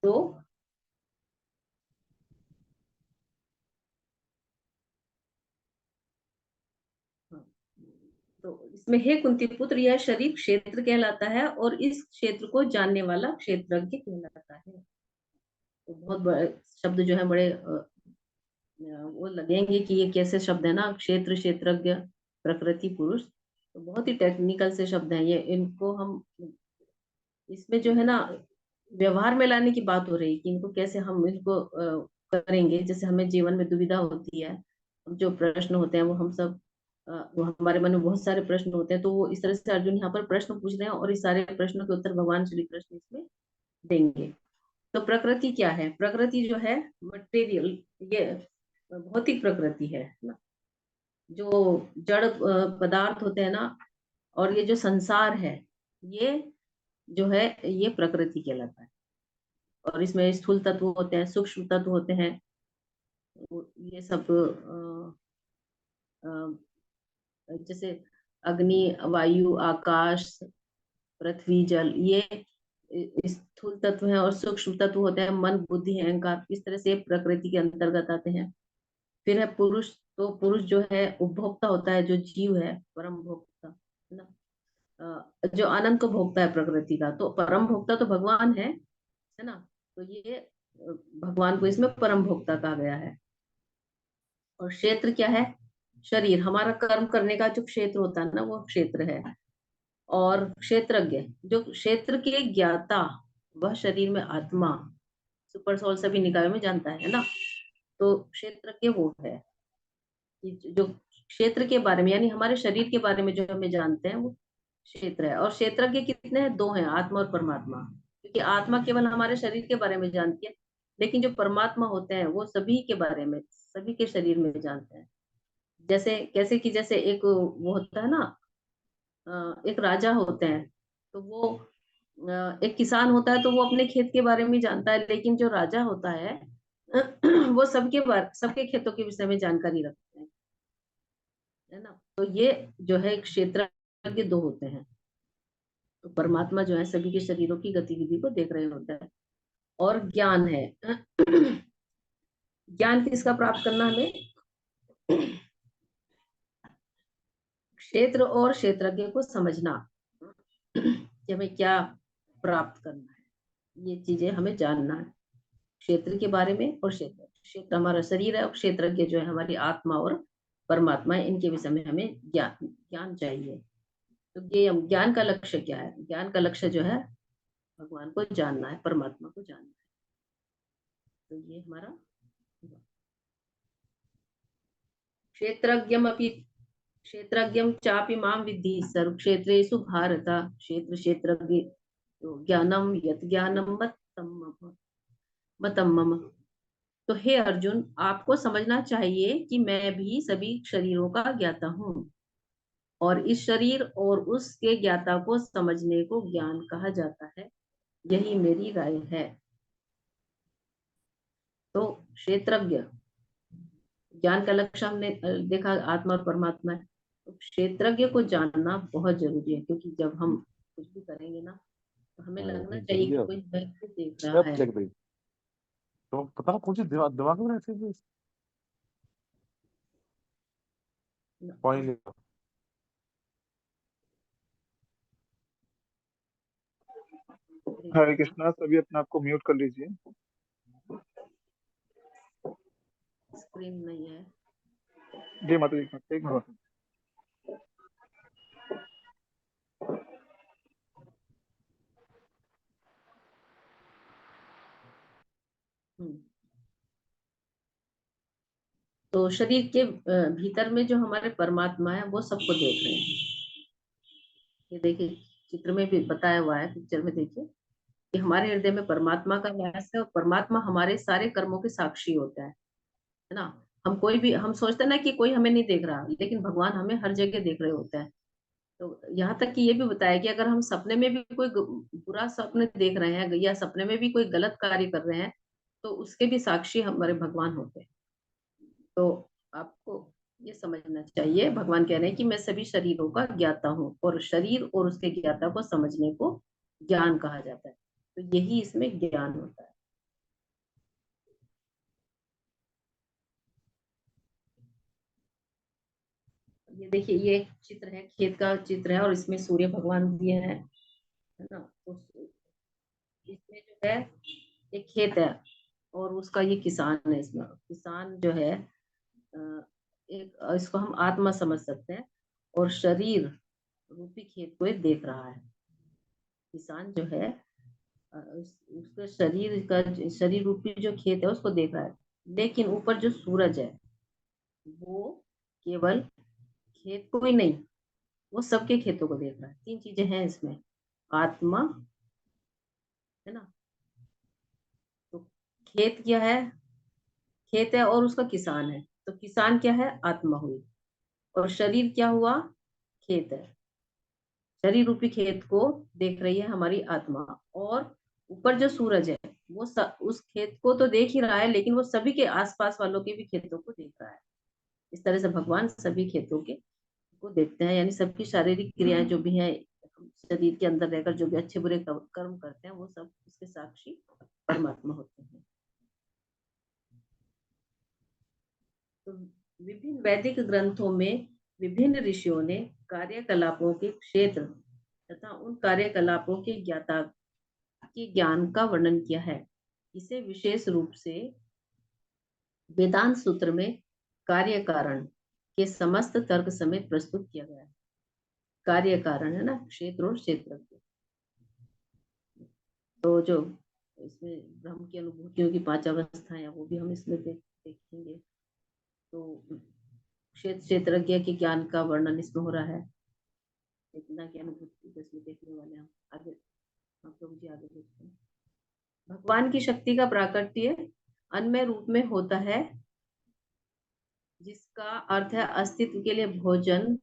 तो तो इसमें हे कुंती पुत्र, यह शरीर क्षेत्र कहलाता है और इस क्षेत्र को जानने वाला क्षेत्रज्ञ कहलाता है। तो बहुत बड़े शब्द जो है बड़े वो लगेंगे कि ये कैसे शब्द है ना, क्षेत्र, क्षेत्रज्ञ, प्रकृति, पुरुष, तो बहुत ही टेक्निकल से शब्द हैं ये। इनको हम इसमें जो है ना व्यवहार में लाने की बात हो रही है कि इनको कैसे हम इनको करेंगे। जैसे हमें जीवन में दुविधा होती है, जो प्रश्न होते हैं वो हम सब वो हमारे मन में बहुत सारे प्रश्न होते हैं, तो वो इस तरह से अर्जुन यहाँ पर प्रश्न पूछ रहे हैं और इस सारे प्रश्नों के उत्तर भगवान श्री कृष्ण इसमें देंगे। तो प्रकृति क्या है? प्रकृति जो है मटेरियल, ये भौतिक प्रकृति है ना, जो जड़ पदार्थ होते हैं ना, और ये जो संसार है, ये जो है ये प्रकृति कहलाता है। और इसमें स्थूल तत्व होते हैं, सूक्ष्म तत्व होते हैं, ये सब जैसे अग्नि, वायु, आकाश, पृथ्वी, जल, ये स्थूल तत्व हैं। और सूक्ष्म तत्व होते हैं मन, बुद्धि, अहंकार, इस तरह से प्रकृति के अंतर्गत आते हैं। फिर है पुरुष। तो पुरुष जो है उपभोक्ता होता है, जो जीव है परम भोक्ता है ना, जो आनंद को भोगता है प्रकृति का। तो परम भोक्ता तो भगवान है ना। तो ये भगवान को इसमें परम भोक्ता कहा गया है। और क्षेत्र क्या है? शरीर, हमारा कर्म करने का जो क्षेत्र होता है ना, वो क्षेत्र है। और क्षेत्रज्ञ, जो क्षेत्र के ज्ञाता, वह शरीर में आत्मा, सुपर सोल सभी निकायों में जानता है ना। तो क्षेत्रज्ञ वो है कि जो क्षेत्र के बारे में, यानी हमारे शरीर के बारे में जो हमें जानते हैं, वो क्षेत्र है। और क्षेत्रज्ञ कितने हैं? दो हैं, आत्मा और परमात्मा। क्योंकि आत्मा केवल हमारे शरीर के बारे में जानती है, लेकिन जो परमात्मा होते हैं वो सभी के बारे में, सभी के शरीर में जानते हैं। जैसे कैसे कि जैसे एक वो होता है ना, एक राजा होते हैं, तो वो एक किसान होता है तो वो अपने खेत के बारे में जानता है, लेकिन जो राजा होता है वो सबके खेतों के विषय में जानकारी रखते हैं, है ना। तो ये जो है क्षेत्र के दो होते हैं। तो परमात्मा जो है सभी के शरीरों की गतिविधि को देख रहे होते हैं। और ज्ञान है ज्ञान किसका प्राप्त करना हमें? क्षेत्र और क्षेत्रज्ञ को समझना कि हमें क्या प्राप्त करना है, ये चीजें हमें जानना है क्षेत्र के बारे में। और क्षेत्र क्षेत्र हमारा शरीर है, और क्षेत्रज्ञ जो है हमारी आत्मा और परमात्मा है, इनके विषय में हमें ज्ञान ज्ञान चाहिए। तो ये ज्ञान का लक्ष्य क्या है? ज्ञान का लक्ष्य जो है भगवान को जानना है, परमात्मा को जानना है। तो ये हमारा क्षेत्रज्ञमपि क्षेत्रज्ञम चापि माम विद्धि सर्व क्षेत्रेषु भारत क्षेत्र क्षेत्रज्ञ ज्ञानम यत ज्ञानम मतम मम। तो हे अर्जुन, आपको समझना चाहिए कि मैं भी सभी शरीरों का ज्ञाता हूँ, और इस शरीर और उसके ज्ञाता को समझने को ज्ञान कहा जाता है, यही मेरी राय है। तो क्षेत्रज्ञ, ज्ञान का लक्ष्य हमने देखा आत्मा और परमात्मा है। तो क्षेत्रज्ञ को जानना बहुत जरूरी है, क्योंकि जब हम कुछ भी करेंगे ना, तो हमें लगना चाहिए कि कोई हमें देख रहा है। तो पता कौन सी दिमाग में रहती है पॉइंट। हरे कृष्णा, सभी अपने आप को म्यूट कर लीजिए। स्क्रीन नहीं है। जी माता जी, एक मिनट। तो शरीर के भीतर में जो हमारे परमात्मा है वो सबको देख रहे हैं। ये देखिए चित्र में भी बताया हुआ है, पिक्चर में देखिए कि हमारे हृदय में परमात्मा का वास है, और परमात्मा हमारे सारे कर्मों के साक्षी होता है ना। हम कोई भी हम सोचते हैं ना कि कोई हमें नहीं देख रहा, लेकिन भगवान हमें हर जगह देख रहे होते हैं। तो यहाँ तक कि ये भी बताया कि अगर हम सपने में भी कोई बुरा सपने देख रहे हैं या सपने में भी कोई गलत कार्य कर रहे हैं, तो उसके भी साक्षी हमारे भगवान होते हैं। तो आपको ये समझना चाहिए, भगवान कह रहे हैं कि मैं सभी शरीरों का ज्ञाता हूँ, और शरीर और उसके ज्ञाता को समझने को ज्ञान कहा जाता है। तो यही इसमें ज्ञान होता है। ये देखिए, ये एक चित्र है, खेत का चित्र है और इसमें सूर्य भगवान दिए हैं, है ना। तो इसमें जो है एक खेत है और उसका ये किसान है। इसमें किसान जो है एक इसको हम आत्मा समझ सकते हैं और शरीर रूपी खेत को ये देख रहा है। किसान जो है उसका शरीर रूपी जो खेत है उसको देख रहा है, लेकिन ऊपर जो सूरज है वो केवल खेत को ही नहीं, वो सबके खेतों को देख रहा है। तीन चीजें हैं इसमें, आत्मा, है ना। तो खेत क्या है? खेत है और उसका किसान है। तो किसान क्या है? आत्मा हुई। और शरीर क्या हुआ? खेत है। शरीर रूपी खेत को देख रही है हमारी आत्मा। और ऊपर जो सूरज है वो उस खेत को तो देख ही रहा है, लेकिन वो सभी के आसपास वालों के भी खेतों को देख रहा है। इस तरह से भगवान सभी खेतों के को देखते हैं, यानी सबकी शारीरिक क्रियाएं जो भी हैं, शरीर के अंदर रहकर जो भी अच्छे बुरे कर्म करते हैं, वो सब उसके साक्षी परमात्मा होते हैं। तो विभिन्न वैदिक ग्रंथों में विभिन्न ऋषियों ने कार्यकलापों के क्षेत्र तथा उन कार्यकलापों के ज्ञाता के ज्ञान का वर्णन किया है। इसे विशेष रूप से वेदांत सूत्र में कार्य कारण के समस्त तर्क समेत प्रस्तुत किया गया है। कार्य कारण है ना, क्षेत्र और क्षेत्र। तो जो इसमें ब्रह्म की अनुभूतियों की पांच अवस्थाएं हैं वो भी हम इसमें देखेंगे। तो क्षेत्र क्षेत्रज्ञ के ज्ञान का वर्णन इसमें हो रहा है। चेतना की अनुभूति को इसमें देखने वाले हम आगे, आप लोग जी आगे देखते हैं। भगवान की शक्ति का प्राकट्य अन्य रूप में होता है, जिसका अर्थ है अस्तित्व के लिए भोजन,